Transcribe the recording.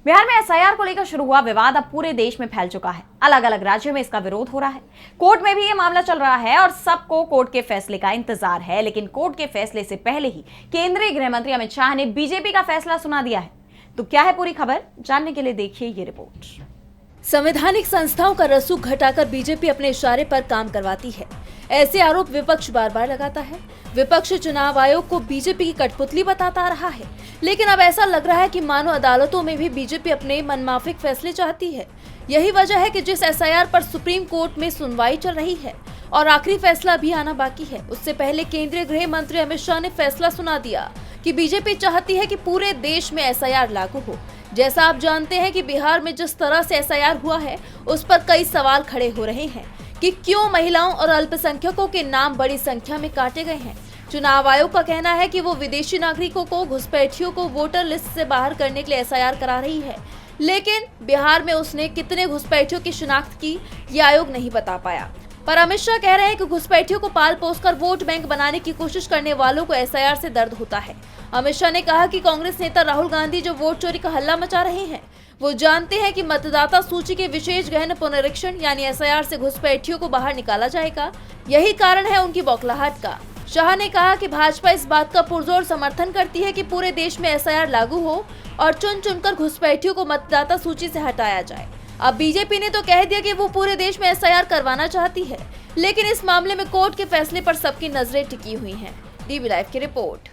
बिहार में एसआईआर को लेकर शुरू हुआ विवाद अब पूरे देश में फैल चुका है। अलग अलग राज्यों में इसका विरोध हो रहा है। कोर्ट में भी ये मामला चल रहा है और सबको कोर्ट के फैसले का इंतजार है। लेकिन कोर्ट के फैसले से पहले ही केंद्रीय गृह मंत्री अमित शाह ने बीजेपी का फैसला सुना दिया है। तो क्या है पूरी खबर, जानने के लिए देखिए ये रिपोर्ट। संवैधानिक संस्थाओं का रसूख घटाकर बीजेपी अपने इशारे पर काम करवाती है, ऐसे आरोप विपक्ष बार बार लगाता है। विपक्ष चुनाव आयोग को बीजेपी की कठपुतली बताता आ रहा है, लेकिन अब ऐसा लग रहा है कि मानो अदालतों में भी बीजेपी अपने मनमाफिक फैसले चाहती है। यही वजह है कि जिस एसआईआर पर सुप्रीम कोर्ट में सुनवाई चल रही है और आखिरी फैसला भी आना बाकी है, उससे पहले केंद्रीय गृह मंत्री अमित शाह ने फैसला सुना दिया कि बीजेपी चाहती है कि पूरे देश में एसआईआर लागू हो। जैसा आप जानते हैं कि बिहार में जिस तरह से एसआईआर हुआ है, उस पर कई सवाल खड़े हो रहे हैं कि क्यों महिलाओं और अल्पसंख्यकों के नाम बड़ी संख्या में काटे गए हैं। चुनाव आयोग का कहना है कि वो विदेशी नागरिकों को, घुसपैठियों को वोटर लिस्ट से बाहर करने के लिए एसआईआर करा रही है, लेकिन बिहार में उसने कितने घुसपैठियों की शिनाख्त की, ये आयोग नहीं बता पाया। पर अमित शाह कह रहे हैं कि घुसपैठियों को पाल पोसकर वोट बैंक बनाने की कोशिश करने वालों को एसआईआर से दर्द होता है। अमित शाह ने कहा कि कांग्रेस नेता राहुल गांधी जो वोट चोरी का हल्ला मचा रहे हैं, वो जानते हैं कि मतदाता सूची के विशेष गहन पुनरीक्षण यानी एसआईआर से घुसपैठियों को बाहर निकाला जाएगा। यही कारण है उनकी बौखलाहट का। शाह ने कहा कि भाजपा इस बात का पुरजोर समर्थन करती है कि पूरे देश में एसआईआर लागू हो और चुन चुनकर घुसपैठियों को मतदाता सूची से हटाया जाए। अब बीजेपी ने तो कह दिया कि वो पूरे देश में एसआईआर करवाना चाहती है, लेकिन इस मामले में कोर्ट के फैसले पर सबकी नजरें टिकी हुई हैं। डीबी लाइव की रिपोर्ट।